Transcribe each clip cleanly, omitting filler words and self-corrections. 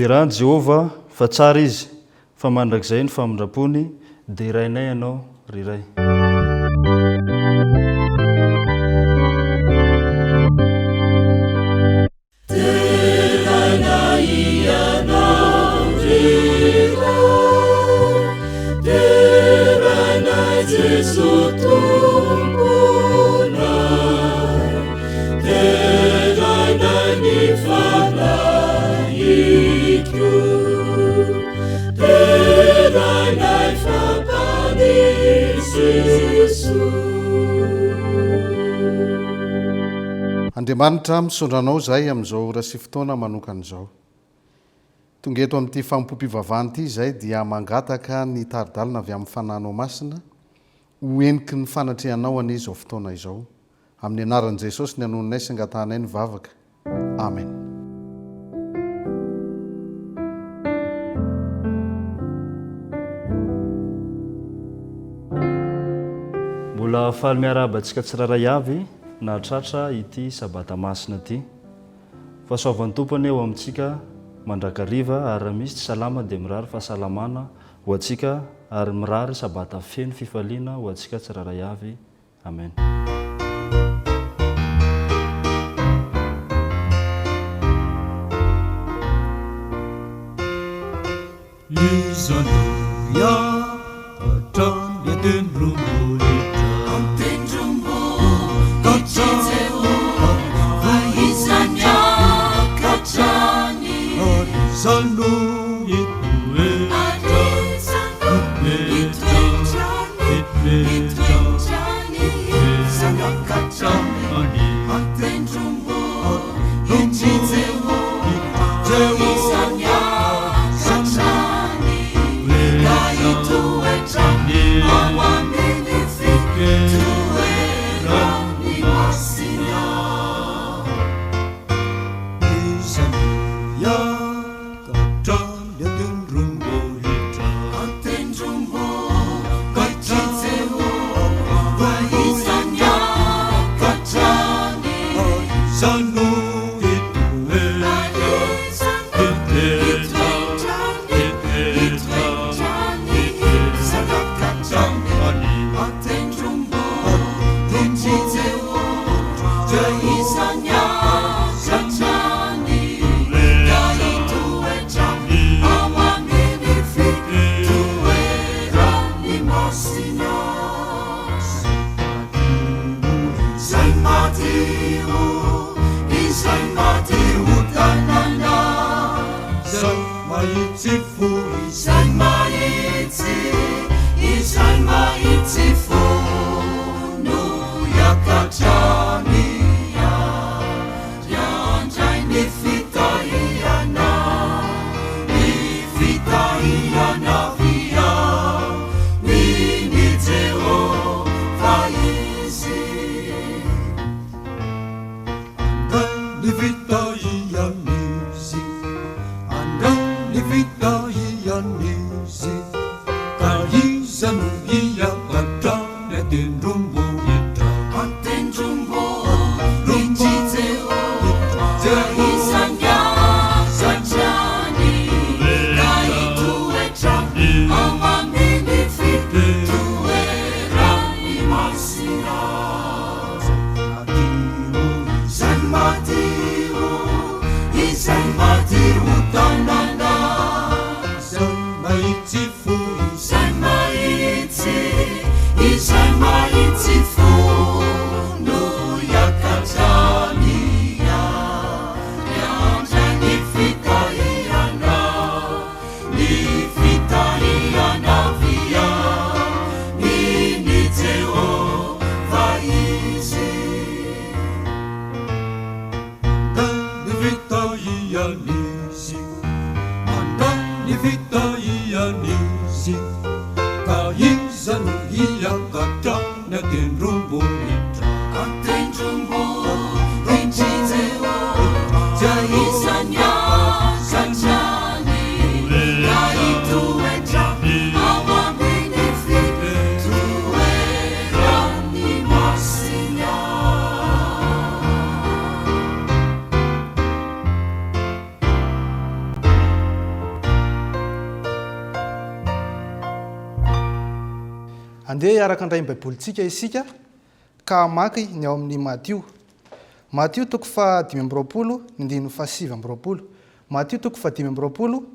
miderany Jehova fa tsara izy fa mandrakizay ny famindrapony dia irainay ianao riray. Andriamanitra misondranao zay amin'izao ora sy fotoana manokan'izao. Tonga eto amin'ity fanompoam-piavahana ity izay dia mangataka ny taridalina avy amin'ny fananao masina hoeniky ny fanatrehanao an'izao fotoana izao. Amin'ny anaran'i Jesosy ny anononay sy angatanay ny vavaka. Amen. Mbola faly miarabantsika tsiraray avy na tratra ity sabata masina ity. Fahasoavan'ny tompony eo amintsika mandrakariva ary misy tsy salama dia mirary fahasalamana ho antsika ary mirary sabata feno fifaliana ho antsika tsiraray avy. Amen. Vita andeha hiaraka andray ny baibolitsika isika ka maky ny ao amin'ny Matio toko fa 5 ny andiny fa 7 Matio toko fa 5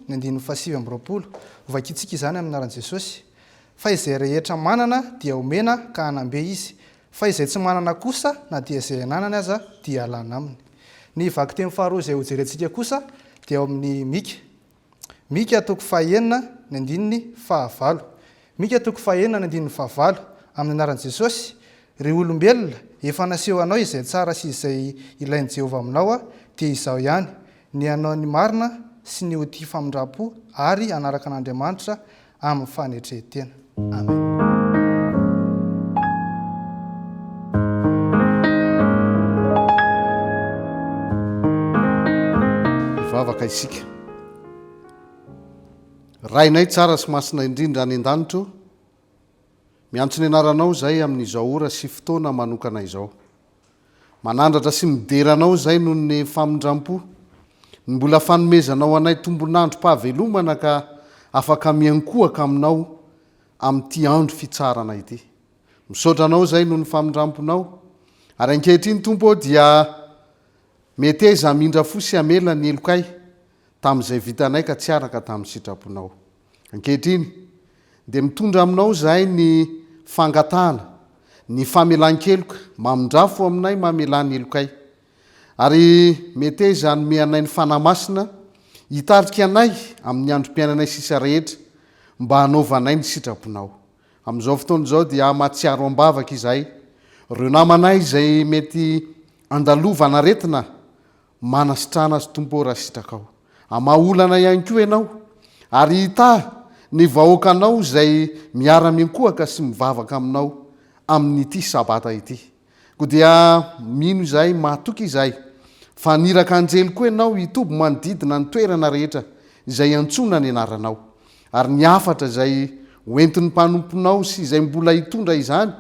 ny andiny fa 7 vakitsika izany amin'ny anaran'i Jesosy. Fa izay rehetra manana dia omena ka hanambe izy, fa izay tsy manana kosa na dia izay ananany aza dia alana aminy. Ny vaky teny faharoa izay hojerentsika kosa dia ao amin'ny Mika toko fa 9 ny andiny fa 9. Mika toko fa 9 ny andiny fa 9 amin'ny anaran'i Jesosy. Ry olombelona efa naseho anao izay tsara sy izay ilain'i Jehovah aminao dia izao ihany, ny anao ny marina sy ny tia famindrapo ary anaraka an'Andriamanitra amin'ny fanetrehan-tena. Amen. Mivavaka isika. Rainay tsara sy masina indrindra any an-danitro, miantso ny anaranao zay amin'izao ora sy fotoana manokana izao. Manandratra sy mideranao zay noho ny famindrampo, ny mbola fanomezanao anay tombonandro-pahavelomana ka afaka miankohaka aminao amin'ity andro fitsarana ity. Misaotranao zay noho ny famindramponao, ary ankehitriny tompo dia mety eza mindra fo sy amela ny elokay tamin'izay vitanay ka tsy araka tamin'ny sitraponao. Ankehitriny dia mitondra aminao zay ny fangatahana, ny famelan-keloka, mamindrafo aminay mamelany elokay. Ary mety eza nome anay ny fanamasina hitarika anay amin'ny androm-piainanay sisa rehetra mba hanaovanay ny sitraponao. Amin'izao fotoana izao dia mahatsiaro ambavaka izay ireo namanay izay mety andalovana aretina, manasitrana azy tompo raha sitrakao. Amaolana ihany koa ianao ary hita ny vahoakanao izay miara-miankohaka sy mivavaka aminao amin'ity sabata ity. Koa dia mino izay mahatoky izay fa niraka anjely koa ianao hitoby manodidina ny toerana rehetra izay antsona ny anaranao. Ary ny afatra izay hoentin'ny mpanomponao sy izay mbola hitondra izany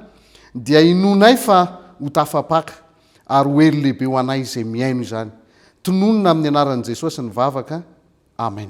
dia inonay fa ho tafapaka ary ho elo lehibe ho anay izay miaino izany. Tononona amin'ny anaran'i Jesosy ny vavaka. Amen.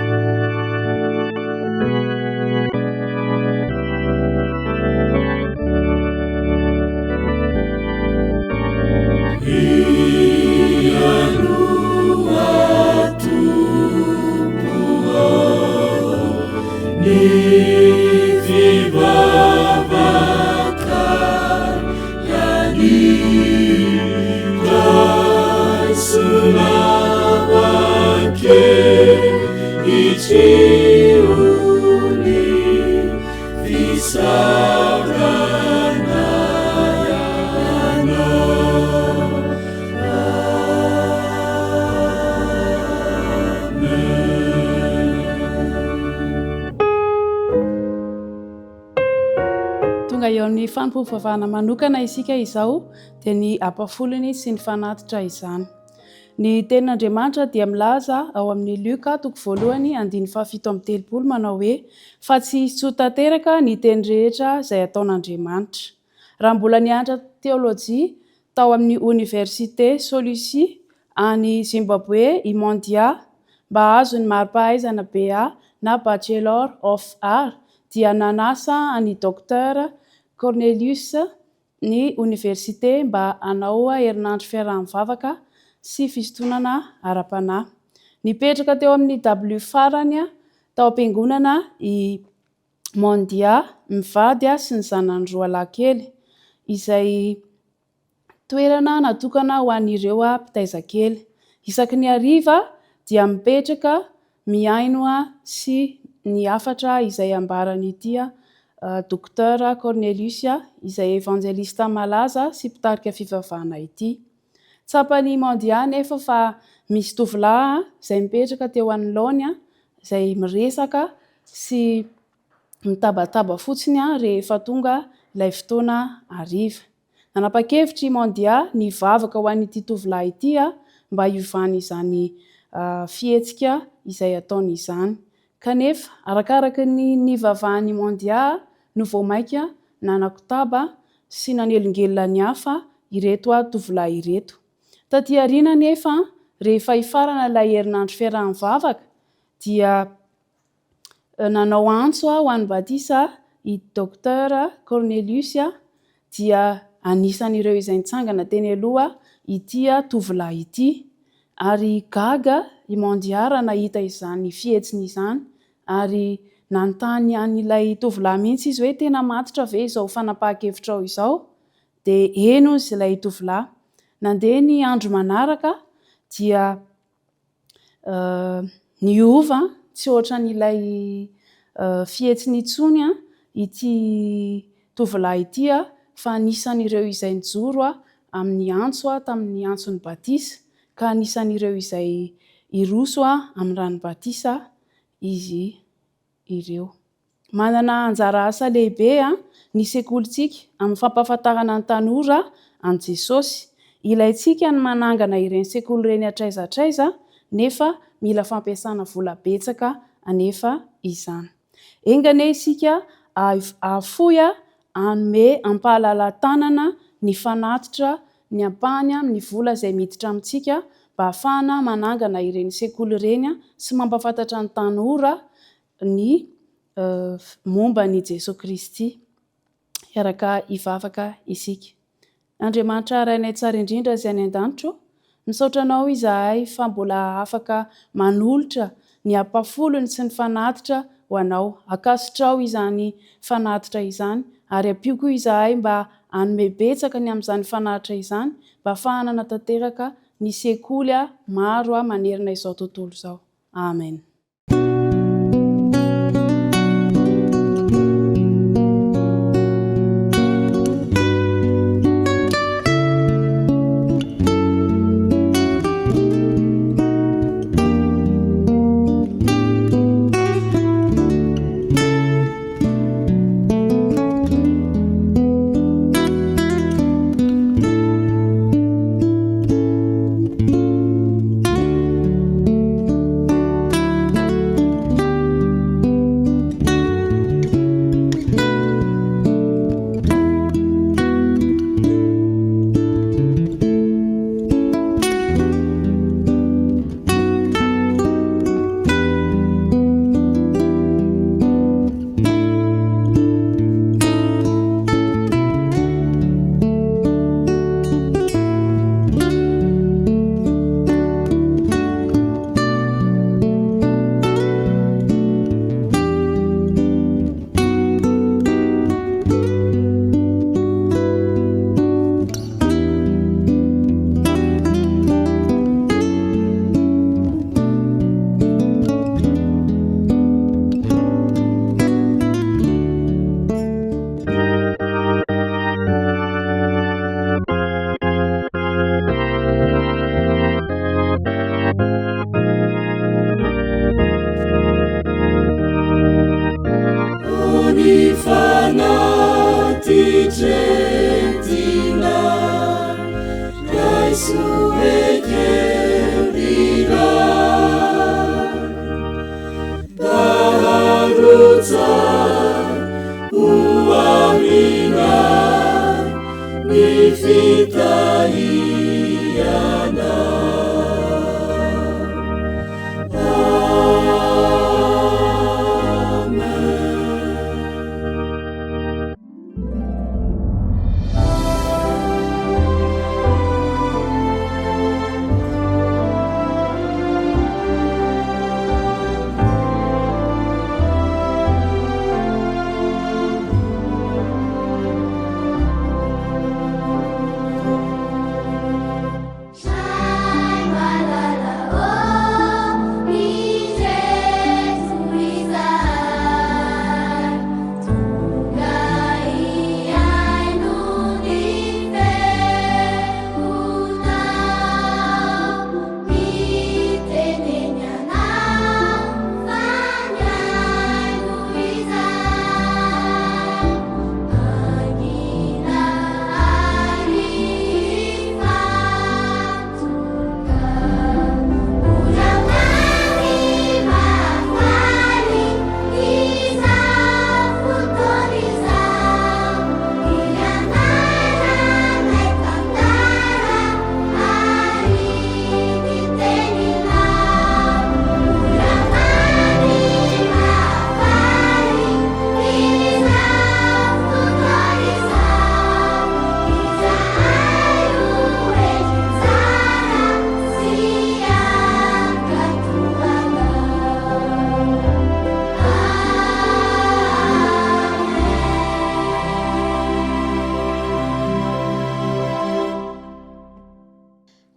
Tonga eo amin'ny fanompoam-piavahana manokana isika izao dia ny ampafolony sy ny fanatitra izany. Ny tenin'Andriamanitra dia milaza ao amin'ny Luka 1:7 manao hoe fa tsy hisy tsoa tanteraka ny teny rehetra izay ataon'Andriamanitra. Raha mbola nianatra teolojia tao amin'ny Université Solusi any Zimbabwe i Mondia mba azo ny mari-pahaizana BA na Bachelor of Art dia nanasa any Dr Cornelius ny université mba hanao herinandro fiaraha-mivavaka sy fisintonana ara-panahy. Nipetraka teo amin'ny W farany tao am-piangonana i Mondia mivady sy ny zanany roa lahy kely izay toerana natokana ho an'ireo mpitaizakely. Isaky ny hariva dia mipetraka miaino sy ny afatra izay ambaran'ity Dr Cornelius izay evangelista malaza sy mpitarika fivavahana ity. Tsapany Mondia nefa fa misy tovolahy izay mipetraka teo anoloany izay miresaka sy mitabataba fotsiny rehefa tonga ilay fotoana hariva. Nanapa-kevitra i Mondia ny vavaka ho an'ity tovolahy ity mba hiovany izany fihetsika izay ataony izany. Kanefa arakaraka ny nivavahany Mondia no vao maika nanakotaba sy nanelongelona ny hafa ireto tovolahy ireto. Taty aoriana nefa rehefa hifarana ilay herinandro fiaraha-mivavaka dia nanao antso ho an'ny batisa i Dr Cornelius dia anisan'ireo izay nitsangana teny aloha ity tovolahy ity ary gaga i Mondia raha nahita izany fihetsiny izany ary nanontany an'ilay tovolahy mihitsy izy hoe tena matotra ve izao fanapahan-kevitrao izao dia eny hozy ilay tovolahy. Nandeha ny andro manaraka dia niova tsy ohatran'ilay fihetsiny intsony ity tovolahy ity fa anisan'ireo izay nijoro amin'ny antso tamin'ny antson'ny batisa ka anisan'ireo izay iroso amin'ny ran'ny batisa izy ireo. Manana anjara asa lehibe ny sekolintsika amin'ny fampahafantarana ny tanora an Jesosy. Ilaintsika ny manangana ireny sekoly ireny hatraizatraiza nefa mila fampiasana vola betsaka anefa izany. Engane isika ahafoy hanome ampahalala-tanana ny fanatitra ny ampahany amin'ny vola izay miditra amintsika mba hahafahana manangana ireny sekoly ireny sy mampafantatra ny tanora ny momba ny Jesosy Kristy. Hiaraka hivavaka isika. Andriamanitra rainay tsara indrindra izay any an-danitro, misaotra anao izahay fa mbola afaka manolotra ny ampafolony sy ny fanatitra ho anao. Akasitrao izany fanatitra izany ary ampio koa izahay mba hanome betsaka ny amin'izany fanatitra izany mba hahafahana hanatanteraka ny sekoly maro manerana izao tontolo izao. Amen. Gentina, dai su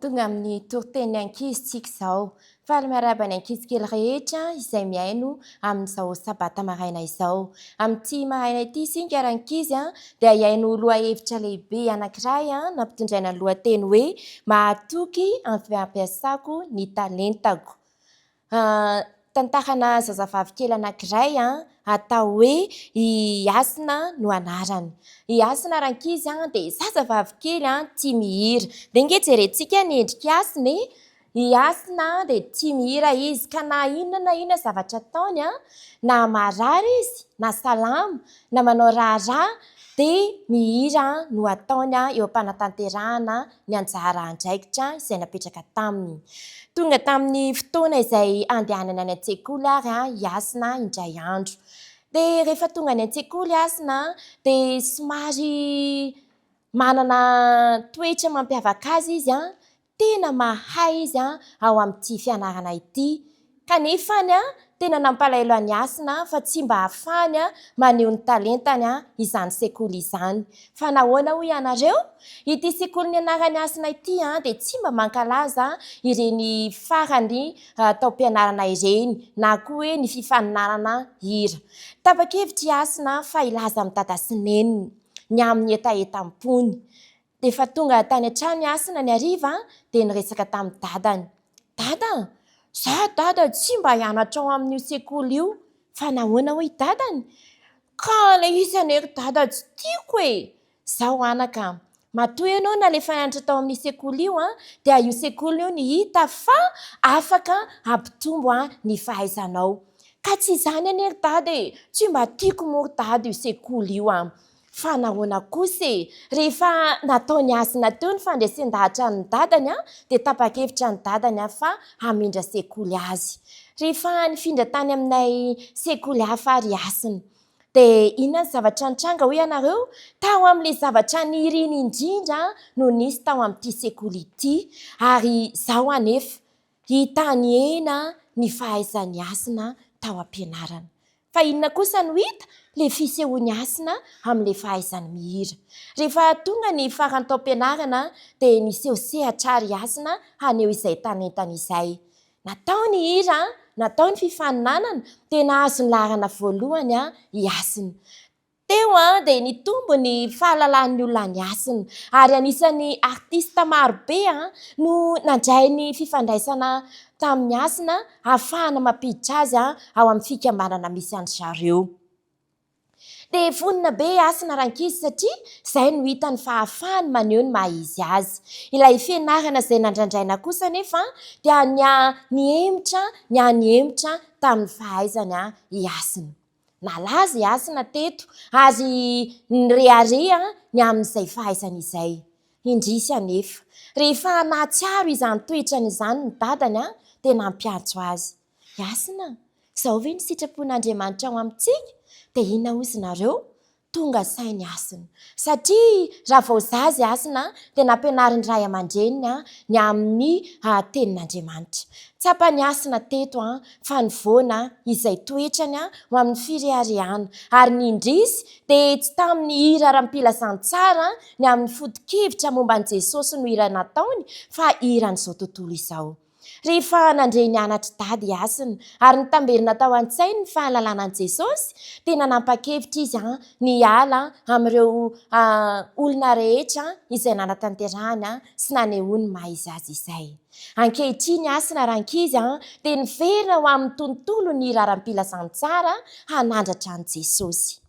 tonga amin'ny toriteny ankizitsika izao fa ary miaraba ny ankizikely rehetra izay miaino amin'izao sabata maraina izao. Amin'ity maraina ity isika ara-ankizy dia hiaino loha-hevitra lehibe anankiray nampitondraina ny lohateny hoe mahatoky amin'ny fampiasako ny talentako. Tantarana zazavavy kely anankiray atao hoe Iasina no anarany. Iasina ara-ankizy dia zazavavy kely tia mihira. Dia nge jerentsika ny endrika Iasina. Iasina dia tia mihira izy ka na inona zavatra ataony na marary izy na salama na manao raharaha dia mihira no ataony eo am-panatanterahana ny anjara andraikitra izay napetraka taminy. Tonga tamin'ny fotoana izay andehanana any an-tsekoly ary Iasina indray andro. Dia rehefa tonga any an-tsekoly Iasina dia somary manana toetra mampiavaka azy izy tena mahay izy ao amin'ity fianarana ity. Kanefany tena nampalahelo any Iasina fa tsy mba hafahany maneho ny talentany izany sekoly izany. Fa nahoana hoy ianareo? Ity sekoly nianarany Iasina ity dia tsy mba mankalaza ireny farany taom-pianarana ireny na koa hoe ny fifaninanana hira. Tapa-kevitra Iasina fa ilaza amin'ny dada sy neniny ny amin'ny etaetam-pony. Dia fa tonga tany an-trano Iasina ny hariva dia niresaka tamin'ny dadany. Dada, izaho dada tsy mba hianatra ao amin'io sekoly io. Fa nahoana hoy dadany? Ka ilay isany ery dada tsy tiako e. Izao anaka, matoa ianao na rehefa hianatra tao amin'ny sekoly io dia io sekoly io ny hita fa afaka hampitombo ny fahaizanao. Ka tsy izany anie ry dada e, tsy mba tiako moa ry dada io sekoly io Fa nahoana kosa e, rehefa nataony Iasina teo ny fandresen-dahatra ny dadany dia tapa-kevitra ny dadany fa hamindra sekoly azy. Rehefa nifindra tany aminay sekoly hafa ary Iasina dia inona ny zavatra nitranga hoy ianareo? Tao amin'ilay zavatra niriny indrindra no nisy tao amin'ity sekoly ity. Ary izao anefa hitany ena ny fahaizan'ny Iasina tao am-pianarana. Fa inona kosa no hita? Ilay fisehoany Iasina amin'ilay fahaizany mihira. Rehefa tonga ny farany taom-pianarana dia niseho sehatra ary Iasina haneho izay talentany izay. Natao ny hira, natao ny fifaninanana dia nahazo ny laharana voalohany Iasina. Teo dia nitombo ny fahalalan'ny olona ny Iasina ary anisan'ny artista marobe no nandray ny fifandraisana tamin'ny Iasina ahafahana mampiditra azy ao amin'ny fikambanana misy an zareo. Dia vonina be Iasina ara-ankizy satria izay no hitany fahafahany maneho ny maha izy azy. Ilay fianarana izay nandrandraina kosa nefa dia nihemotra tamin'ny fahaizany Iasina. nalaza iasina teto ary nyrearea ny amin'izay fahaisany izay indrisy anefa rehefa nahatsiaro izany toetrany izany ny dadany a dia nampiantso azy iasina izao ve ny sitrapon'Andriamanitra ao amintsika dia inona hozy nareo tonga sainy asina satria raha vao zaza asina dia nampianarin' ray aman-dreniny ny amin'ny tenin'Andriamanitra tsapa ny asina teto fa nivoana izay toetrany ho amin'ny fireharehana ary ny indrisy dia tsy tamin'ny hira aram-pilazany tsara ny amin'ny fodi-kevitra momba an' Jesosy no hira nataony fa hiran'izao tontolo izao rehefa nandre ny anatra dady asina ary nitamberina tao an-tsainy ny fahalalana an' Jesosy dia nanapa-kevitra izy ny ala amin'ireo olona rehetra izay nanatanterahany sy nanehoany maha izy azy izay ankehitriny asina rankizy dia niverina ho amin'ny tontolo ny hira aram-pilazany tsara hanandratra an' Jesosy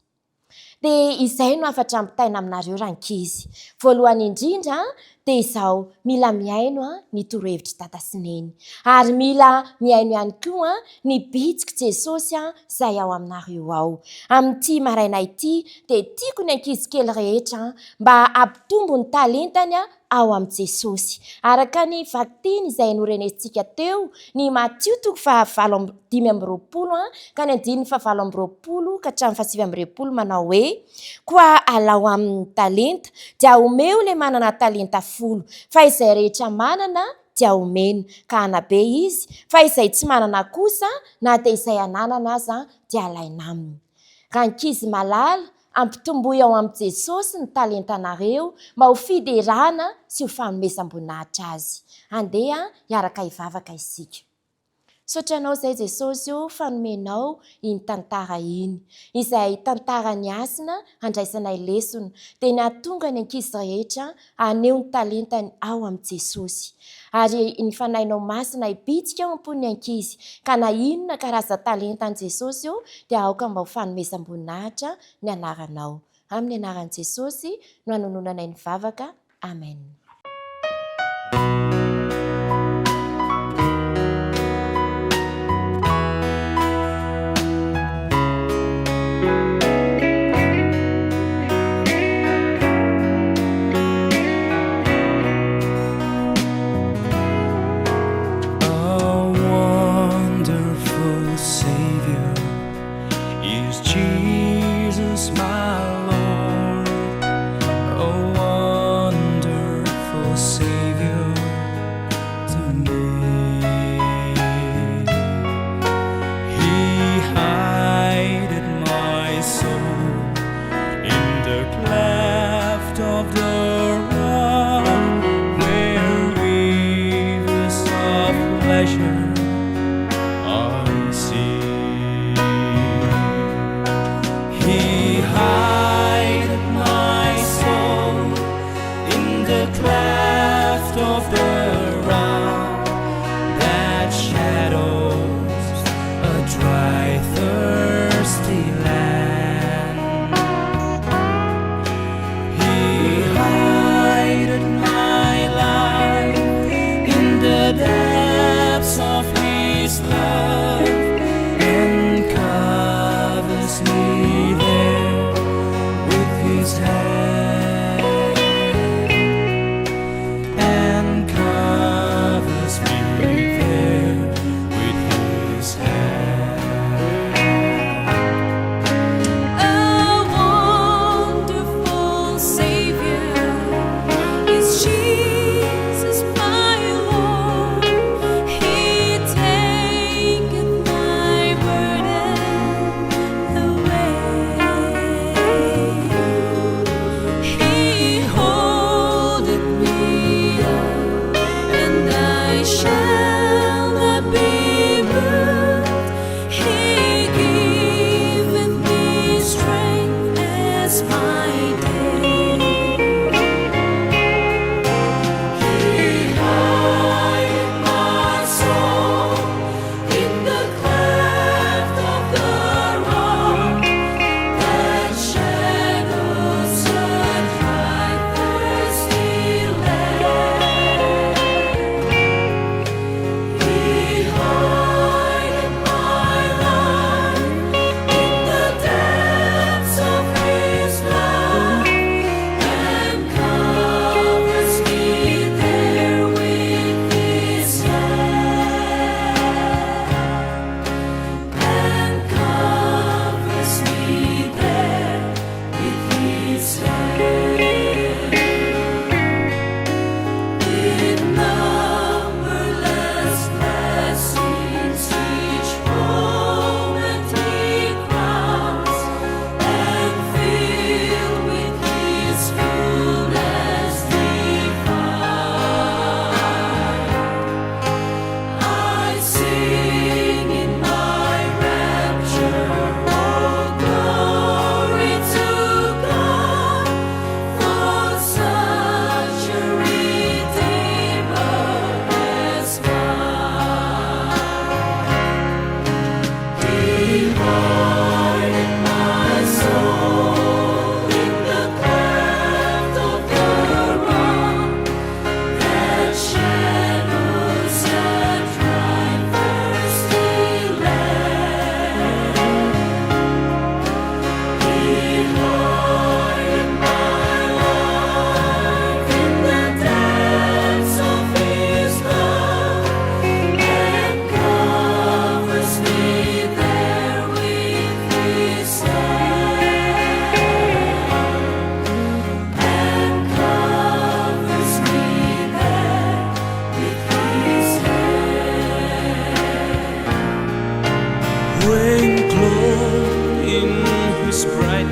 dia izay no afatra ampitaina aminareo rankizy voalohany indrindra dia izao mila miaino ny torohevitra dada sy neny ary mila miaino ihany koa ny bitsika Jesosy izay ao aminareo ao amin'ity maraina ity dia tiako ny ankizy kely rehetra mba ampitombo ny talentany ao amin'i Jesosy araka ny vakiteny izay norenentsika teo ny Matthieu 5:20 ka ny 9:20 ka hatramin'ny 9:20 manao hoe koa alao amin'ny talenta dia omeo ilay manana talenta 10 fa izay rehetra manana dia omena ka hanabe izy fa izay tsy manana kosa na dia izay ananana aza dia alaina aminy rankizy malala ampitomboy ao amin'i Jesosy ny talentanareo mba ho fiderana sy ho fanomezam-boninahitra azy andeha hiaraka hivavaka isika sotranao izay Jesosy io fanomenao iny tantara iny izay tantara ny asina handraisana lesona dia ny ahatonga ny ankizy rehetra aneho ny talentany ao amin'i Jesosy ary ny fanahinao masina hibitsika ao am-pon'ny ankizy ka na inona karaza talentan' Jesosy io dia aoka mba ho fanomezam-boninahitra ny anaranao amin'ny anaran'i Jesosy no hanononana ny vavaka amen. Jesus, my Lord, a wonderful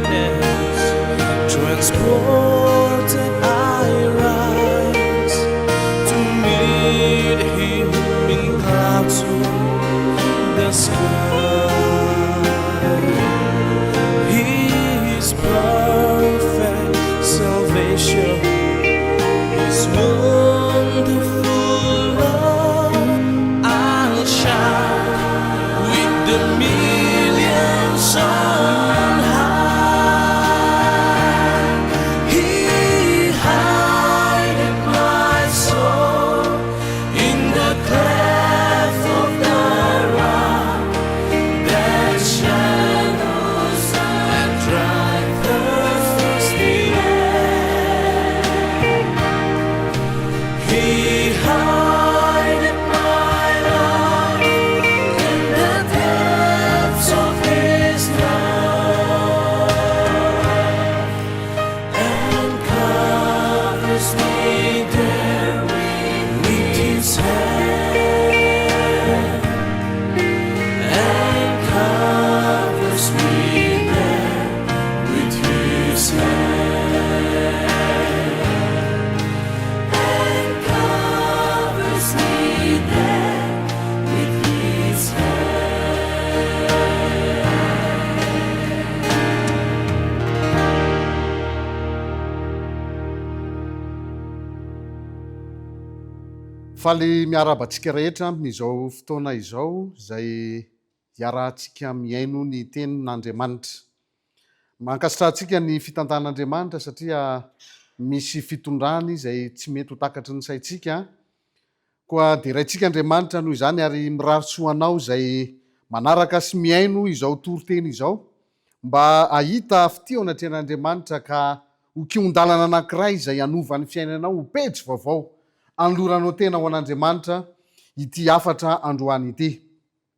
darkness, transported I rise to meet him in clouds on the sky. His perfect salvation, His wonderful love, I'll shout with the millions on high. He hideth my soul in the cleft of the rock, that shadows and dry thirsty air. He hideth my life in the depths of His love, and covers me there with His hand, and covers me there with His hand, and covers me there with His faly miarabantsika rehetra amin'izao fotoana izao zay hiarahantsika miaino ny tenin'Andriamanitra. Mankasitrahantsika ny fitantan'Andriamanitra satria misy fitondrany izay tsy mety ho takatry ny saintsika, koa dia raintsika Andriamanitra noho izany ary mirarisoanao zay manaraka sy miaino izao toriteny izao, mba ahita fitio anatrehan'Andriamanitra ka ho kion-dalana anankiray izay hanova ny fiainanao ho pejy vaovao, anloranao tena ho an'Andriamanitra ity afatra androany ity.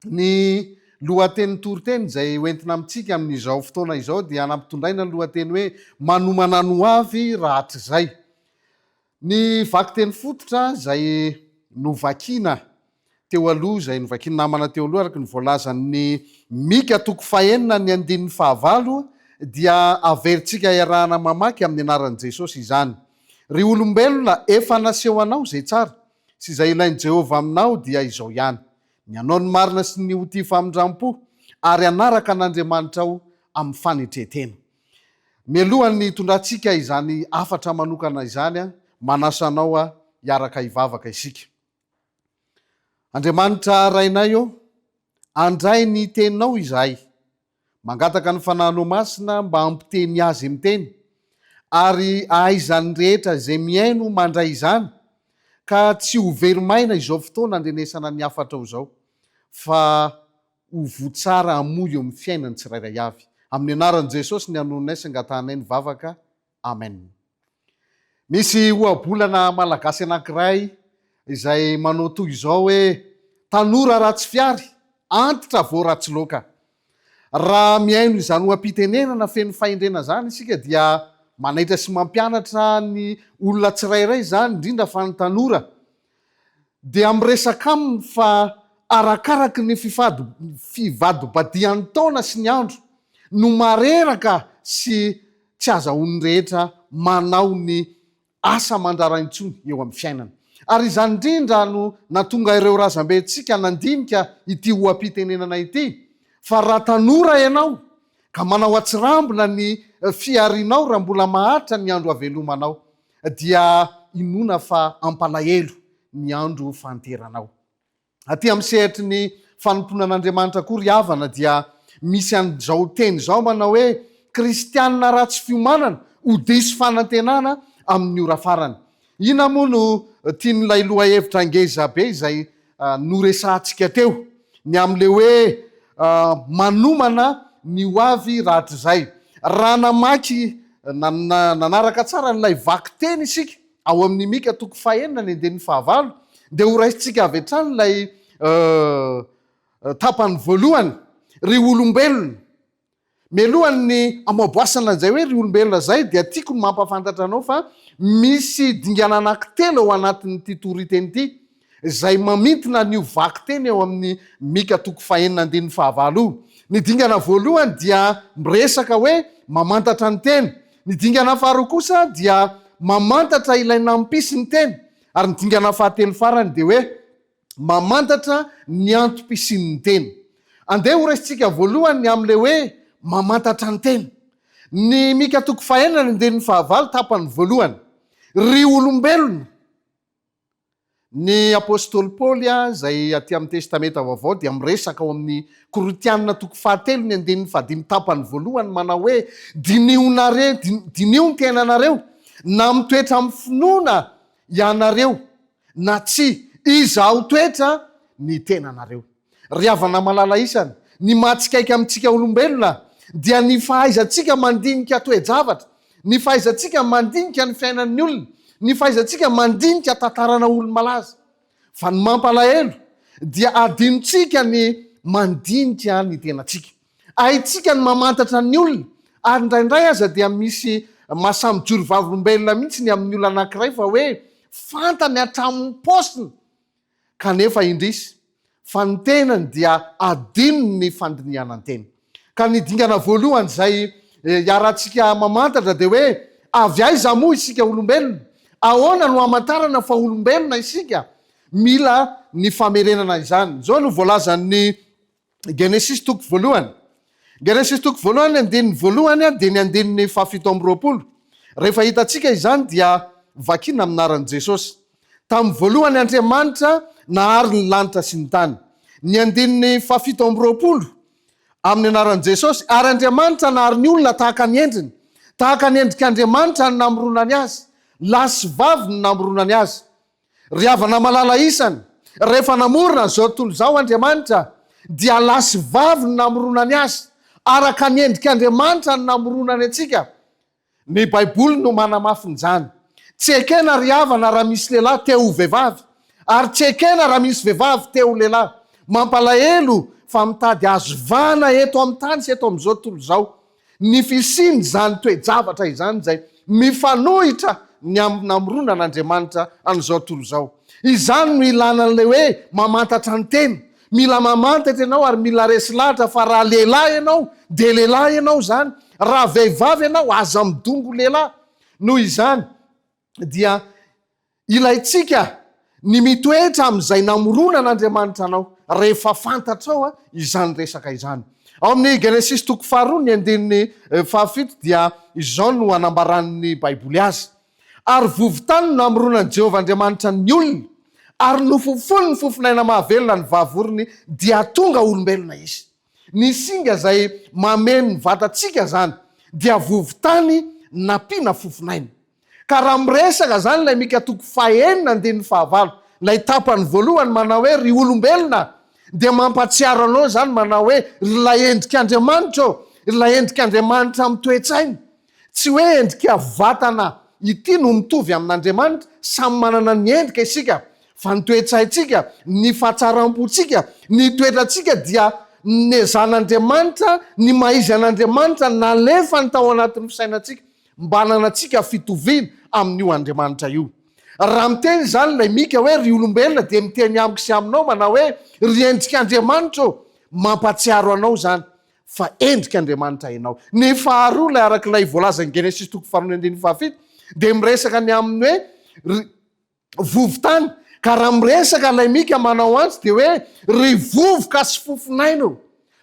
Ny lohateny toriteny izay hoentina amintsika amin'izao fotoana izao dia nampitondraina ny lohateny hoe manomana no avy rahatrizay. Ny vakiteny fototra izay novakiana teo aloha, izay novakiana namana teo aloha araka ny voalazan'ny Mika 9:15 dia averintsika iarahana mamaky amin'ny anaran'i Jesosy izany. Ry olombelona efa naseho anao izay tsara sy izay ilain'i Jehovah aminao dia izao ihany: ny anao ny marina sy ny ho tia famindram-po ary anaraka an'Andriamanitra ao amin'ny fanetretena. Mialohan'ny tondrantsika izany afatra manokana izany, manasa anao hiaraka hivavaka isika. Andriamanitra rainay eo, andray ny teninao izahay, mangataka ny fanahinao masina mba ampiteny azy miteny, ary ahaizany rehetra izay miaino mandray izany, ka tsy ho verimaina izao fotoana andrenesana ny afatra ao izao, fa ho votsara hamoy eo amin'ny fiainany tsirairay avy. Amin'ny anaran'i Jesosy ny anonay sy angatanay ny vavaka. Amen. Misy ohabolana malagasy anankiray izay manao toy izao hoe: tanora ratsy fiary, antitra vao ratsy loaka. Raha miaino izany ohampitenenana feno fahendrena zany isika dia manaitra sy mampianatra ny olona tsirairay zany, indrindra fa ny tanora, dia miresaka aminy fa arakaraky ny fivadobadian'ny taona sy ny andro no mareraka sy tsy azahoany rehetra manao ny asa mandraraintsony eo amin'ny fiainana. Ary izany indrindra no natonga ireo razambentsika nandinika ity ohampitenenana ity, fa raha tanora ianao ka manao atsirambina ny fiarinao raha mbola maharitra ny andro havelomanao, dia inona fa ampalahelo ny andro fanteranao. Aty amin'ny sehatry ny fanomponan'Andriamanitra koa ry havana dia misy an'izao teny izao manao hoe: kristianina ratsy fiomanana ho diso fanantenana amin'ny ora farany. Ina moa no tian'ilay loha hevitra ngeza be izay noresahantsika teo, ny amin'le hoe manomana ny ho avy rahatrizay. Raha namaky nanaraka tsara n'ilay vakiteny isika ao amin'ny Mika 9:15 dia ho raisitsika avy hatrany ilay tapany voalohany: ry olombelona. Mialohan'ny amaboasana an'izay hoe ry olombelona zay, dia tiako ny mampafantatra anao fa misy dingana anankitelo ao anatin'ity toriteny ity izay mamintina ny vakiteny eo amin'ny Mika 9:15. Ny dingana voalohany dia miresaka hoe mamantatra ny teny. Ny dingana faharoa kosa dia mamantatra ilay nampisy ny teny. Ary ny dingana fahatelo farany dia hoe mamantatra ny antom-pisian'ny teny. Andeha ho resitsika voalohany amin'ilay hoe mamantatra ny teny. Ny Mika 4:9 tapany voalohany. Ry olombelona. Ny apôstôly Paoly zay aty amin'ny testamenta vaovao dia miresaka ao amin'ny Korinthianina 4:15 tapany voalohany manao hoe dinio ny tenanareo na mitoetra amin'ny finoana ianareo na tsy izaho toetra ny tenanareo. Ry havana malala isany, ny matsikaiky amintsika olombelona dia ny fahaizantsika mandinika toe-javatra, ny fahaizantsika mandinika ny fiainan'ny olona, ny fahaizantsika mandinika tantarana olo malaza. Fa ny mampalahelo dia adinontsika ny mandinika ny tenantsika. Haitsika ny mamantatra ny olona, ary indraindray aza dia misy mahasamijoro vavolombelona mihitsy ny amin'ny olona anankiray fa hoe fantany hatramin'ny paosiny kanefa indrisy fa ny tenany dia adino ny fandiniana ny teny. Ka ny dingana voalohany zay iarahantsika mamantatra dia hoe avy aiza moa isika olombelona, ahoana no hamantarana fa olombelona isika, mila ny famerenana izany. Zao no voalazan'ny Genesis 1. Genesis 1 andininy voalohany dia ny andininy 17. Rehefa hitantsika izany dia vakina aminaran'i Jesosy. Tamin'ny voalohany Andriamanitra nahary ny lanitra sy ny tany. Ny andininy 17 amin'ny anaran'i Jesosy, ary Andriamanitra nahary ny olona tahaka ny endriny, tahaka ny endrik'Andriamanitra ny namoronany azy, lahy sy vavy ny namoronany azy. Ry havana malala isany, rehefa namorona zao tontolo zao Andriamanitra dia lahy sy vavy ny namoronany azy, araka ny endrik'Andriamanitra ny namoronany atsika. Ny Baiboly no manamafy izany. Tsy ekena ry havana raha misy lehilahy teo ho vehivavy, ary tsy ekena raha misy vehivavy teo ho lehilahy. Mampalahelo fa mitady azo vana eto amin'ny tany sy eto amin'izao tontolo zao ny fisiny zany toe-javatra izany zay mifanohitra ny amin'ny namoronan'Andriamanitra an'izao tontolo zao. Izany no ilana an'ilay hoe mamantatra ny teny. Mila mamantatra ianao ary mila resy lahatra fa raha lehilahy ianao dia lehilahy ianao zany, raha vehivavy ianao aza midongo lehilahy. Noho izany dia ilaitsika ny mitoetra amin'izay namoronan'Andriamanitra anao rehefa fantatrao izany resaka izany. Ao amin'ny Genesis 2 ny andininy 17 dia izao no anambaran'ny Baiboly azy. Ary vovotany no namoronan'i Jehovah Andriamanitra ny olona, ary nofofony ny fofinaina mahavelona ny vavorony dia tonga olombelona izy. Ny singa zay mameno ny vatantsika zany dia vovotany nampiana fofinaina. Ka raha miresaka zany lay Mika 4:9 lay tapany voalohany manao hoe ry olombelona, dia mampatsiaro anao zany manao hoe ilay endrik'Andriamanitra, ilay endrik'Andriamanitra amin'ny toe-tsaina. Tsy hoe endrika vatana ity no mitovy amin'Andriamanitra, samy manana ny endrika isika, fa ny toe-tsaintsika, ny fahatsaram-pontsika, ny toetratsika dia ny zan'Andriamanitra, ny maizy an'Andriamanitra nalefa ny tao anatin'ny fisainantsika mba nanantsika fitoviana amin'io Andriamanitra io. Raha miteny zany lay Mika hoe ry olombelona dia miteny amiko sy aminao manao hoe ry endrik'Andriamanitra, mampatsiaro anao zany fa endrik'Andriamanitra ianao. Ny faharoa lay arak'ilay voalazan'ny Genesis 2:17 dia miresaka ny amin'ny hoe vovotany. Ka raha miresaka lay Mika manao antsy dia hoe ry vovoka sy fofinaina,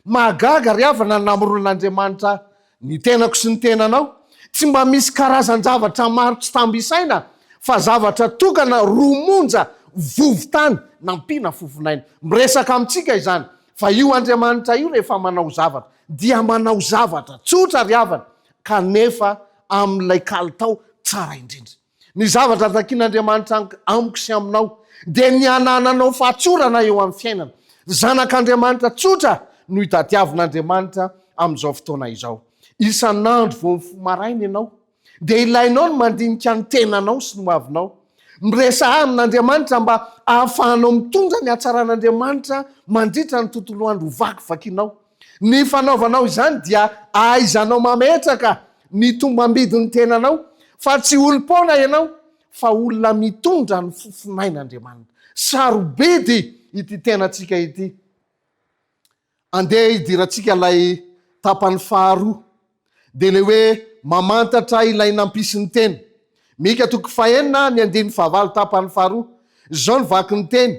mahagaga ry havana namoronan'Andriamanitra ny tenako sy ny tenanao. Tsy mba misy karazan-javatra maro tsy tambisaina, fa zavatra tokana romonja vovotany nampiana fofinaina. Miresaka amintsika izany fa io Andriamanitra io rehefa manao zavatra dia manao zavatra tsotra ry havana kanefa amin'ilay kalitao tsara indrindra. Ny zavatra takian'Andriamanitra amiko sy aminao dia ny anananao fahatsorana eo amin'ny fiainana. Zanak'Andriamanitra tsotra no hitadiavin'Andriamanitra amin'izao fotoana izao. Isan'andro vao mifoha maraina ianao dia ilainao no mandinika ny tenanao sy ny hoavinao. Miresa amin'Andriamanitra mba ahafahanao mitondra ny hatsaran'Andriamanitra mandritra ny tontolo andro vakivakinao. Ny fanaovanao izany dia ahaizanao mametraka ny tombam-bidin'ny tenanao, fa tsy olom-paona ianao fa olona mitondra ny fofinain'Andriamanitra. Sarobidy ity tenantsika ity. andeha hidirantsika ilay tapany faharoa dia le hoe mamantatra ilay nampisy ny teny. Mika toko fahenina ny andiny fahavalo tapany faharoa, zao ny vaky ny teny: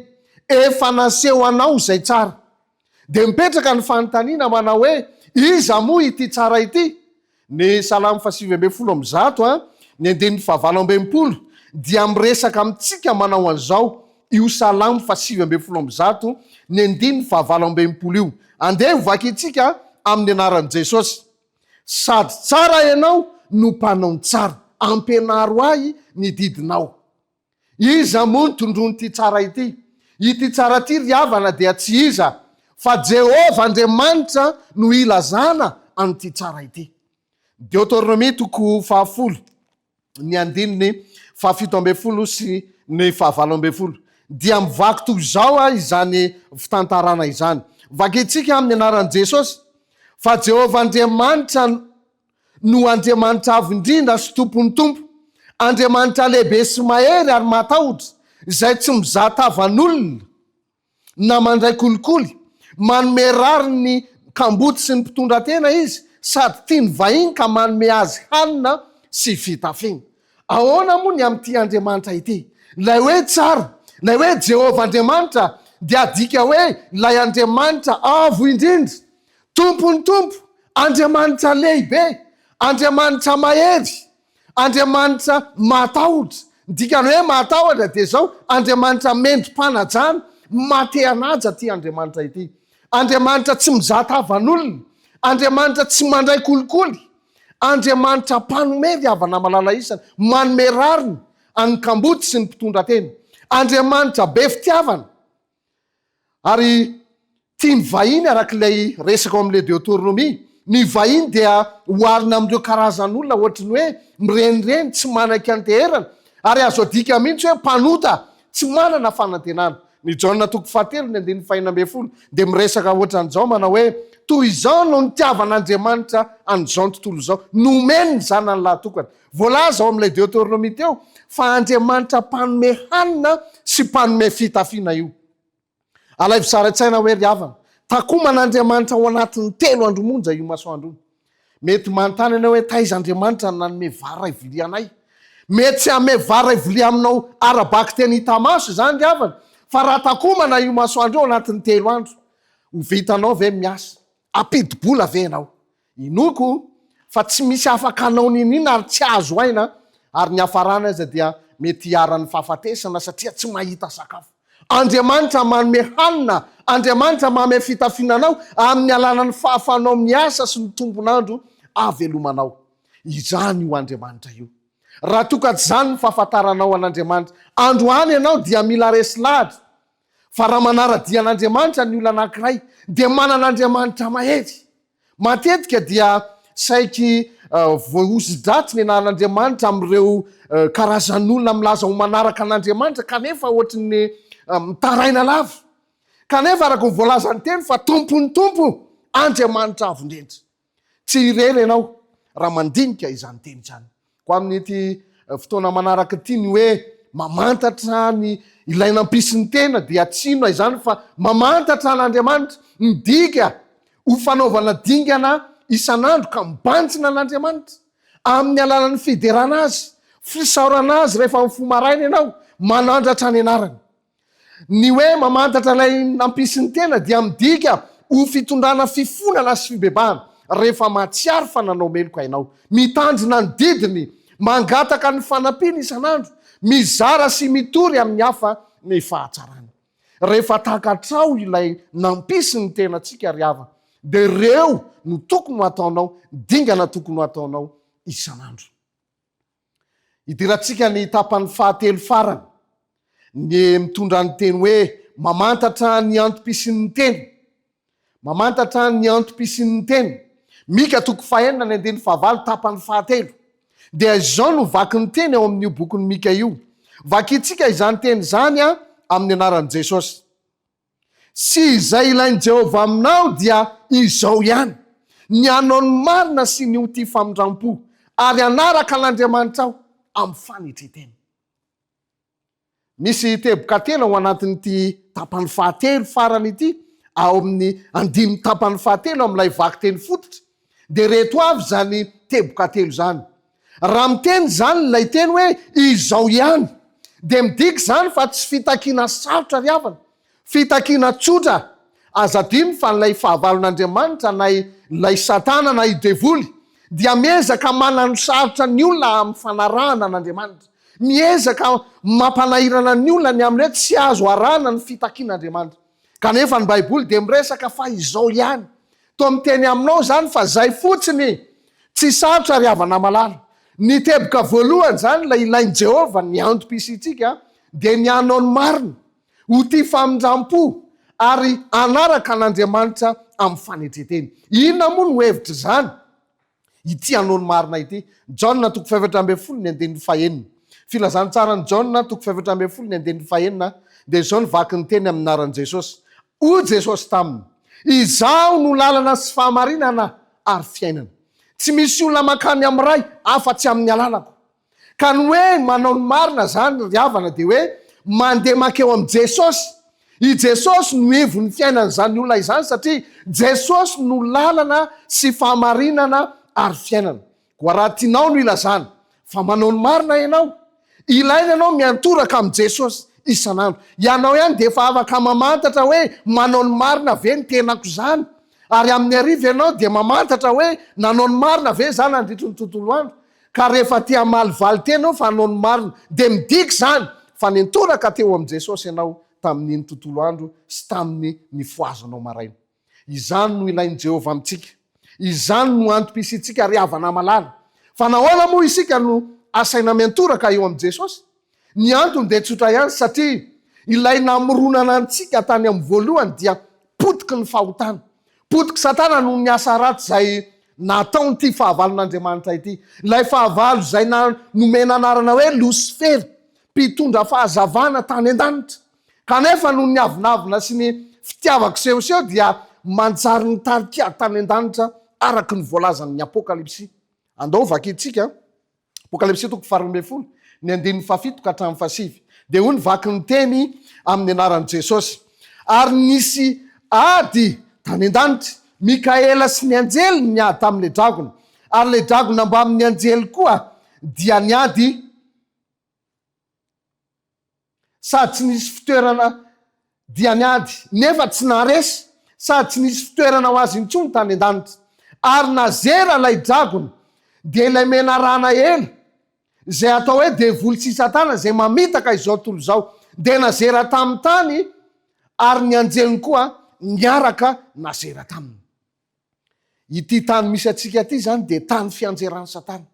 efa naseho anao izay tsara. Dia mipetraka ny fanontaniana manao hoe iza moa ity tsara ity? Ny Salamo 8:100 ny andiny fahavalo ambinipolo dia miresaka amintsika manao an'izao io Salamo 8:100 ny andiny fahavalo ambinipolo io. Andeha hovaky itsika amin'ny anaran'i Jesosy. Sady tsara ianao no mpanao ny tsara, ampianaro ahy ny didinao. Iza moa ny tondrony ity tsara ity? Ity tsara ity ry havana dia tsy iza fa Jehova Andriamanitra no ilazana an'ity tsara ity. Deutéronomie toko 10 ny andininy 17 sy ny 20 dia mivaky toy izao izany fitantarana izany. Vakitsika amin'ny anaran'i Jesosy. Fa Jehova Andriamanitra no Andriamanitra avo indrindra sy tompon'ny tompo, Andriamanitra lehibe sy mahery ary matahotra, izay tsy mizatavan'olona na mandray kolikoly, manome rary ny kamboty sy ny mpitondra-tena izy, sady tia ny vahiny ka manome azy hanina sy fitafiana. Ahoana moa ny amin'ity Andriamanitra ity? Lay hoe tsara, lay hoe Jehova Andriamanitra dia adika hoe lay Andriamanitra avo indrindra, tompon'ny tompo, Andriamanitra lehibe, Andriamanitra mahery, Andriamanitra matahotra. Dikany hoe matahotra dia zao Andriamanitra mendrim-panajana, mateanaja ty Andriamanitra ity. Andriamanitra tsy mizatavan'olona, Andriamanitra tsy mandray kolikoly, Andriamanitra mpanome havana malala isana, manome rariny any kamboty sy ny mpitondra-tena, Andriamanitra be fitiavana. Ary tia ny vahiny arak'ilay resaka ao amin'ilay Deutéronomie. Ny vahiny dia hoarina amin'ireo karazan'olona ohatrany hoe mirenireny, tsy manaiky anteherana, ary azo adika mihitsy hoe mpanota tsy manana fanantenana. Ny Jona toko 7 ny andiny 4:10 dia miresaka ohatran'izao manao hoe toy izao no nitiavan'Andriamanitra an'izao ny tontolo izao, nomeny ny zanany lahatokana. Voalaza ao amin'ilay Deutéronomie teo fa Andriamanitra mpanome hanina sy mpanome fitafiana io. Alay fisara-tsaina hoe ry havana, takoman'Andriamanitra ao anatin'ny 3 andro monja io masoandro io. Mety manontany ianao hoe taiza Andriamanitra nanome vara ivily anay? Mety tsy hame vara ivily aminao arabaky teny hita maso zany ry havana, fa raha takomana io masoandro io ao anatin'ny 3 andro, ho vitanao ve miasa? Ampidi-bola ve ianao? Inoko fa tsy misy afaka anao ninina ary tsy azo aina, ary ny hafarana aza dia mety hiaran'ny fahafatesana satria tsy mahita sakafo. Andriamanitra manome hanina, Andriamanitra manome fitafiananao amin'ny alanany fahafanao miasa sy ny tombonandro avelomanao. Izany io Andriamanitra io. Raha tokatry zany ny fahafantaranao an'Andriamanitra, androany ianao dia mila resy lahatra. Fa raha manara-dia an'Andriamanitra ny olona anankiray dia manan'Andriamanitra mahery. Matetika dia saiky voahosi-dratsy ny anan'Andriamanitra amin'ireo karazan'olona milaza ho manaraka an'Andriamanitra kanefa ohatrany mitaraina lava. Kanefa araka ny voalazany teny fa tompon'ny tompo, Andriamanitra avo indrindra. Tsy irery ianao raha mandinika izany teny izany. Ko amin'ity fotoana manaraka ity ny hoe mamantatra ny ilay nampisy ny tena dia tsy inona izany fa mamantatra an'Andriamanitra, midika ho fanaovana dingana isan'andro ka mibantsina an'Andriamanitra amin'ny alalan'ny fiderana azy, fisaorana azy rehefa mifomaraina ianao, manandratra ny anarany. Ny hoe mamantatra ilay nampisy ny tena dia midika ho fitondrana fifonana sy fibebahana rehefa matsiary fa nanao meloka ianao, mitandrina ny didiny, mangataka ny fanampiana isan'andro, mizara sy mitory amin'ny hafa ny fahatsarany. Rehefa takatrao ilay nampisy ny tena tsika ry havana, dia ireo no tokony ho ataonao, dingana tokony ho ataonao isan'andro. Idirantsika ny tapany fahatelo farany, ny mitondra ny teny hoe mamantatra ny antom-pisin'ny teny. Mamantatra ny antom-pisin'ny teny. Mika toko 9 ny andiny 9 tapany fahatelo. Dia izao no vaky ny teny ao amin'io bokyny Mika io. Vakitsika izany teny izany amin'ny anaran'i Jesosy. Sy izay ilain'i Jehova aminao dia izao ihany, ny anao ny marina sy ny ho tia famindram-po, ary anaraka an'Andriamanitra aho amin'ny fanitretena. Misy teboka tena ao anatin'ity tapany fahatelo farany ity ao amin'ny 5 tapany fahatelo amin'ilay vaky telo fototra dia reto avy zany teboka telo zany. Raha miteny zany lay teny hoe izao ihany dia midika zany fa tsy fitakiana sarotra ry havana, fitakiana tsotra. Azadiny fa nilay fahavalon'Andriamanitra na ilay satana na i devoly dia miezaka manano sarotra ny olona amin'ny fanarahana an'Andriamanitra, miezaka mampanahirana ny olona ny amin'ireo tsy azo arahana ny fitakian'Andriamanitra. Kanefa ny Baiboly dia miresaka fa izao ihany, toa miteny aminao zany fa zay fotsiny, tsy sarotra ry havana malala. Ny teboka voalohany zany lay ilainy Jehova ny antom-pisitsika dia ny hanao ny marina ho tia famindram-po ary anaraka an'Andriamanitra amin'ny fanetreteny. Inona moa no hevitra zany ity hanao ny marina ity? Jona 4:10 filazany tsara ny Jona 4:10 dia zao ny vaky ny teny amin'ny anaran'i Jesosy. O Jesosy taminy, izaho no lalana sy fahamarinana ary fiainana. Tsy misy olona makany amin'ny ray afa-tsy amin'ny alalako. Ka ny hoe manao ny marina zany ry havana dia hoe mandeha makeo amin'ny Jesosy. I Jesosy no evo ny fiainana zany olona izany satria Jesosy no lalana sy fahamarinana ary fiainana. Koa raha tianao no ilazana fa manao ny marina ianao, ilaina ianao miantoraka amin'ny Jesosy isanandro. Ianao ihany dia efa afaka mamantatra hoe manao ny marina ve ny tenako zany, ary amin'ny ariva ianao dia mamantatra hoe nanao ny marina ve zany andritry ny tontolo andro. Ka rehefa tia malivaly tenao fa hanao ny marina dia midika zany fa nentoraka teo amin'ny Jesosy ianao tamin'iny tontolo andro sy tamin'ny nifoazanao maraina. Izany no ilain'i Jehova amintsika, izany no antom-pisitsika ry havana malala. Fa nahoana moa isika no asaina miantoraka eo amin'ny Jesosy? Ny antony dia tsotra ihany satria ilay namoronana antsika tany amin'ny voalohany dia potiky ny fahotana, potiky satana no ny asa ratsy zay nataony ity fahavalon'Andriamanitra ity. Ilay fahavalo zay nomena anarana hoe Losifera, mpitondra fahazavana tany an-danitra. Kanefa no ny avinavina sy ny fitiavako sehoseho dia manjary ny tarika tany an-danitra araka ny voalazan'ny Apokalipsy. Andao vakitsika Apokalipsy 12 ny 17 ka hatramin'ny 7 dia hoy ny vaky ny teny amin'ny anaran'i Jesosy. Ary nisy ady tany an-danitra, Mikaela sy ny anjely niady tamin'le dragona, ary le dragona mba amin'ny anjely koa dia niady sady tsy nisy fitoerana dia niady nefa tsy naresy, sady tsy nisy fitoerana ho azy intsony tany an-danitra. Ary nazera lay dragona dia ilay menarana ela zay atao hoe devoly sy satana zay mamitaka izao tontolo izao dia nazera tamin'ny tany, ary ny anjeliny koa niaraka nazera taminy. Ity tany misy atsika ity zany dia tany fianjeran'ny satana.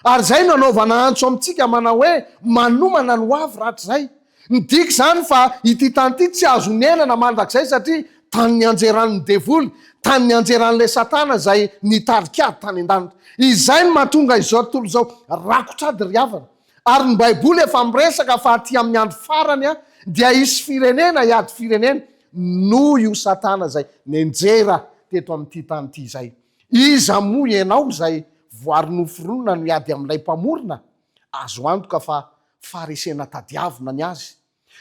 Ary zay nanaovana antso amintsika manao hoe manomana ny hoavy rahatry zay. Midika zany fa ity tany ity tsy azo nenana mandrakizay satria tany nianjeran'ny devoly, tany nianjeran'le satana zay nitarikady tany an-danitra. Izay no mahatonga izao tontolo izao rakotrady ry havana. Ary ny Baiboly efa miresaka fa aty amin'ny andro farany dia hisy firenena hiady firenena noho io satana zay nenjera teto amin'ity tany ity zay. Iza moa ianao zay voary noforonona no hiady amin'ilay mpamorona? Azo antoka fa farisena tadiavina ny azy.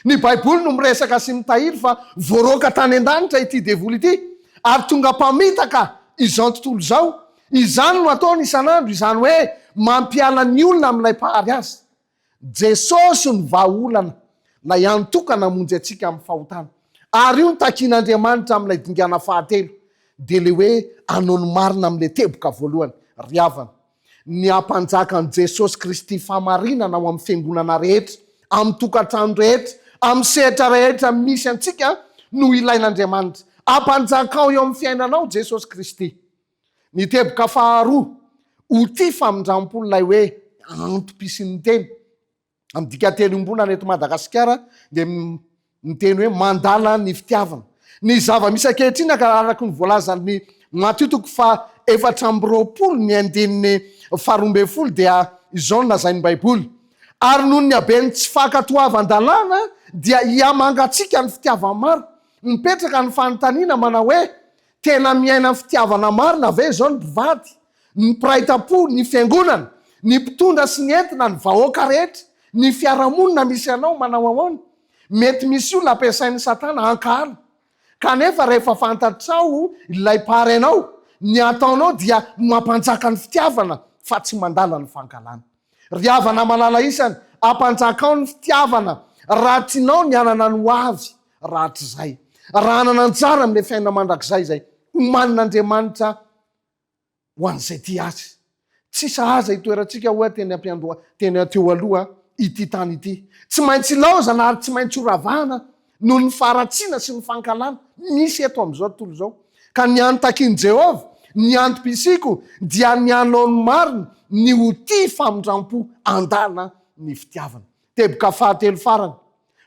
Ny Baiboly no miresaka sy mitahiry fa voaroka tany an-danitra ity devoly ity ary tonga mpamitaka izao tontolo izao. Izany no ataony isanandro, izany hoe mampiala ny olona amin'ilay mpahary azy. Jesosy ny vahaolana na ihany tokana monjy atsika amin'ny fahotana. Ary io ny takian'Andriamanitra amin'ilay dingana fahatelo dia le hoe hanao ny marina amin'ilay teboka voalohany. Ry havana, ny ampanjakan'i Jesosy Kristy fahamarinana ao amin'ny fiangonana rehetra, amin'ny tokantrano rehetra, amin'ny sehatra rehetra misy antsika no ilain'Andriamanitra. Ampanjakao eo amin'ny fiainanao Jesosy Kristy. Ny teboka faharoa ho tia famindram-polonay hoe antom-pisin'ny teny. Amin'ny dika telo ombonana eto Madagasikara dia miteny hoe mandala ny fitiavana. Ny zava-misy ankehitriny araka ny voalazan'ny Matio 4:20 ny andininy 12 dia izao no lazain'ny Baiboly. Ary noho ny habeny tsy fankatoavan-dalàna dia hiamangatsika ny fitiavana maro, mipetraka ny fanontaniana manao hoe tena miaina ny fitiavana marina ve zao ny mpivady, ny mpiray-tam-po, ny fiangonana, ny mpitondra sy ny entina, ny vahoaka rehetra, ny fiarahamonina misy anao manao ahoana? Mety misy olona ampiasain'ny satana hankahalo. kanefa rehefa fantatrao ilay parenao ny ataonao dia mampanjaka ny fitiavana fa tsy mandala ny fankalana. Ry havana malala isany ampanjakao ny fitiavana raha tianao ny anana ny hoavy rahatr' zay, raha anana anjara amin'le fiaina mandrakizay zay homanin'Andriamanitra ho an'izay ty azy. Tsisa aza itoerantsika hoa teny teo aloha ity tany ity. Tsy maintsy laozana ary tsy maintsy horavahana noho ny faratsiana sy ny fankalana misy eto amin'izao tontolo izao. Ka ny anotakian' Jehovah, ny antom-pisiko dia ny anaony marina ny ho ty famindram-po andana ny fitiavana. Teboka fahatelo farany,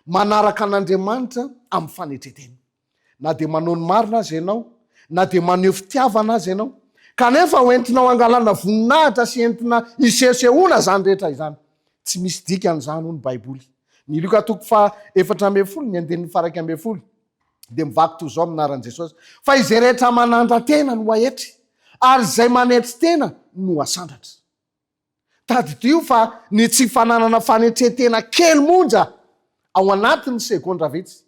manaraka an'Andriamanitra amin'ny fanetretena. Na dia manao ny marina azy ianao, na dia maneho fitiavana azy ianao, kanefa hoentinao angalana voninahitra sy entina isehosehoana zany rehetra izany. Tsy misy dikan'izany hoy ny Baiboly. Ny Luka 4:4 ny andinin'ny 1:20 dia mivaky toy izao aminaran'i Jesosy: fa izay rehetra manandra tena no ahetry, ary izay manetry tena no asandratra. Tadidrio fa ny tsy fananana fanetretena kely monja ao anatin'ny segondra vitsy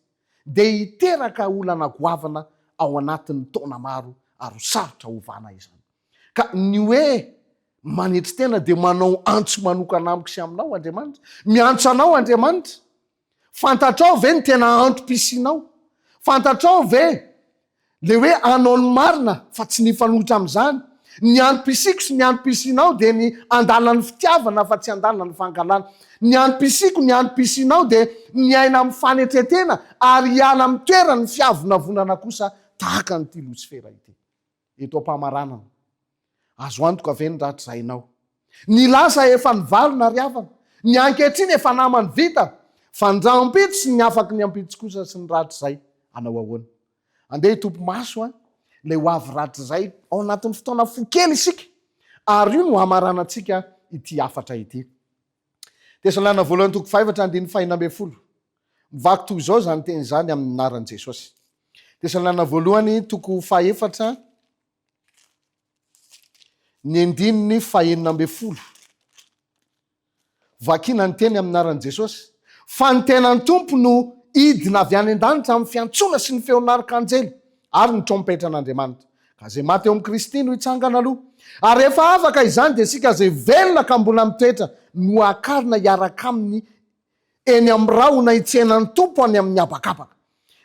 dia hiteraka olana goavana ao anatin'ny taona maro ary sarotra hovana izany. Ka ny hoe manetry tena dia manao antso manokana amiko sy aminao Andriamanitra. Miantso anao Andriamanitra. Fantatrao ve ny tena antom-pisinao? Fantatrao ve le hoe anao ny marina fa tsy ny fanohitra amin'izany? Ny antom-pisiko sy ny antom-pisinao dia ny andalana ny fitiavana fa tsy andalana ny fankalana. Ny antom-pisiko, ny antom-pisinao dia ny aina amin'ny fanetretena ary hiala amin'ny toerany fiavonavonana kosa tahaka nyity Losifera ity. Eto am-pamaranana, azo antoka ve ny rahatr' izay ianao? Ny lasa efa nivalona ry havana, ny ankehitriny efa namany vita, fa ny rahampitso sy ny afaky ny ampitso kosa sy ny rahatr' izay anao ahoana? Andeha hitompo maso le ho avy rahatr' izay ao anatin'ny fotoana fokely isika, ary io no hamaranantsika ity afatra ity. Tesalana voalohany 5:5 mivaky toy izao zany teny zany amin'ny anaran'i Jesosy. Tesalana voalohany 4:4 ny andininy 5:9 vakina ny teny amin'ny anaran'i Jesosy: fa ny tenany tompo no idina avy any an-danitra amin'ny fiantsoana sy ny feon'arik'anjely ary ny trompetan'Andriamanitra, ka zay maty eo amin'ny Kristy no hitsangana aloha. Ary rehefa afaka izany dia sika zay velona ka mbola mitoetra no akarina hiaraka aminy eny amin'ny rahona hitsenan'ny tompo any amin'ny habakabaka.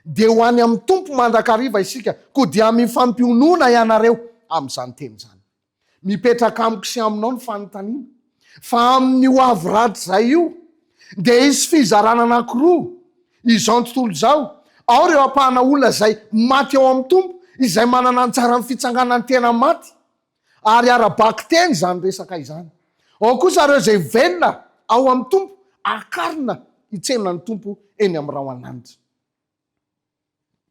Dia ho any amin'ny tompo mandrakariva isika, koa dia mifampionona ianareo amin'izany teny zany. Mipetraka amiko sy aminao ny fanontaniana fa amin'ny ho avy rahatr' izay io dia hisy fizarana anankiroa izao tontolo izao. Ao ireo ampahana olona izay maty eo amin'ny tompo, izay manana anjara amin'ny fitsanganany tena maty ary arabaky teny zany resaka izany. Ao kosa ireo izay velona ao amin'ny tompo, akarina hitsenan'ny tompo eny amin'ny rahoan'anitra.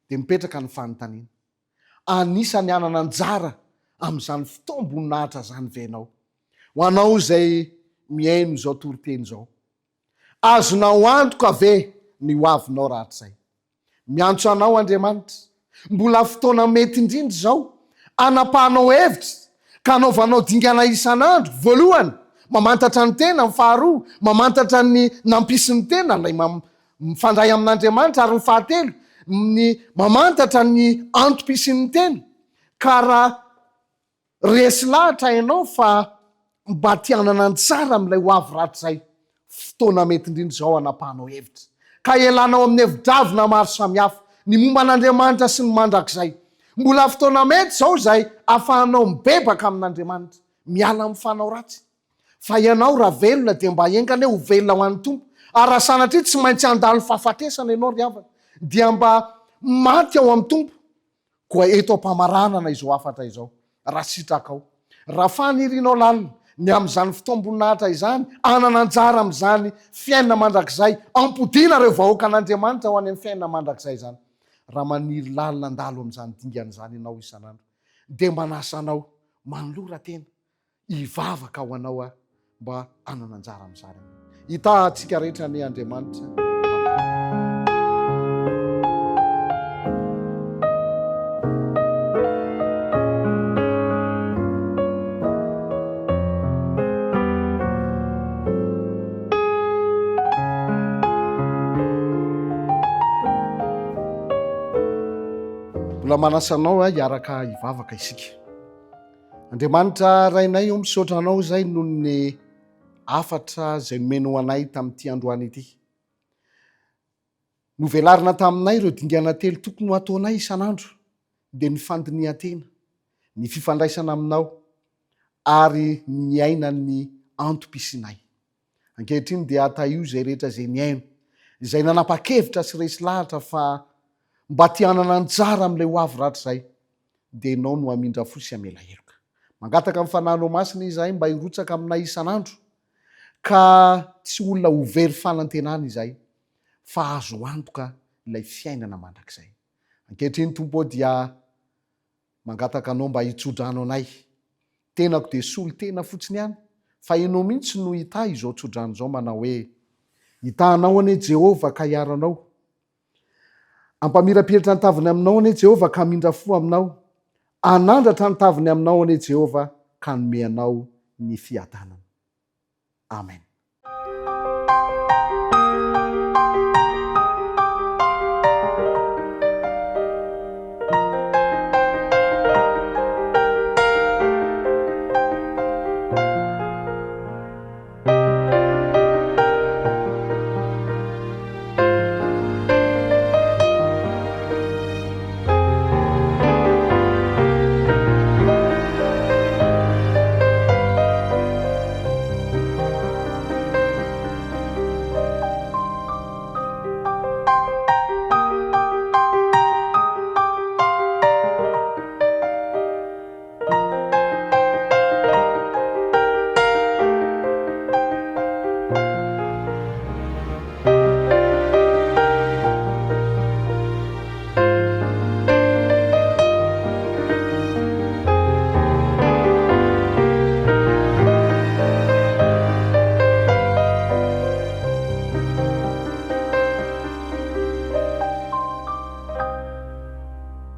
Dia mipetraka ny fanontaniana, anisany anana anjara amin'izany fotoam-boninahitra zany venao? Ho anao izay miaino izao toriteny izao, azonao antoka ve ny ho avinao rahatr' izay? Miantso anao Andriamanitra, mbola fotoana mety indrindra izao, anapahanao hevitra ka anaovanao dingana isan'andro. Voalohany, mamantatra ny tena. Ny faharoa, mamantatra ny nampisin'ny tena, ilay mifandray amin'Andriamanitra. Ary ny fahatelo, ny mamantatra ny antom-pisin'ny tena. Ka raha resy lahatra ianao fa mba tianana antsara amin'ilay ho avy rahatr' izay, fotoana mety indrindra izao anapahanao hevitra ka elanao amin'ny hevi-dravina maro samihafa ny momba an'Andriamanitra sy ny mandrakizay. Mbola fotoana mety izao izay ahafahanao mibebaka amin'Andriamanitra, miala amin'ny fanao ratsy. Fa ianao raha velona dia mba engana ho velona ho an'ny tompo. Ary raha sanatria tsy maintsy handalo fahafatesana ianao ry havana, dia mba maty ao amin'ny tompo. Koa eto am-pamaranana izao afatra izao, raha sitrakao, raha fanirianao lalina ny amin'izany fotoam-boninahitra izany, anana anjara amin'izany fiainana mandrakizay, ampodiana ireo vahoaka an'Andriamanitra ho any amin'ny fiainana mandrakizay izany. Raha maniry lalina andalo amin'izany dingan'izany ianao isan'andro, dia manasa anao manolora tena hivavaka ho anao mba anana anjara amin'izany. Hitantsika rehetra ny Andriamanitra. mbola manasanao a hiaraka hivavaka isika. Andriamanitra rainay eo misaotra anao zay noho ny afatra zay nomeno anay tamin'ity androany ity. Novelarina taminay ireo dingana telo tokony ho ataonay isan'andro, dia ny fandinihan-tena, ny fifandraisana aminao ary ny aina ny antom-pisinay. Ankehitriny dia ataio zay rehetra zay niaino, izay nanapa-kevitra sy resy lahatra fa mba tianana anjara amin'ilay ho avy ratra zay, dia ianao no amindra fo sy amela heloka. Mangataka amin'ny fananao masina izahay mba hirotsaka aminay isan'andro, ka tsy olona ho very fanantenana izahay, fa azo antoka ilay fiainana mandrakizay. Ankehitriny Tompo dia mangataka anao mba hitsodrano anay. Tenako dia solo tena fotsiny ihany, fa ianao mihitsy no hita izao tsodrano izao, manao hoe hitanao anie Jehova ka hiaranao, ampamirapiratra ny taviny aminao anie Jehova ka mindra fo aminao, anandratra ny taviny aminao anie Jehova ka nome anao ny fiadanana. Amen.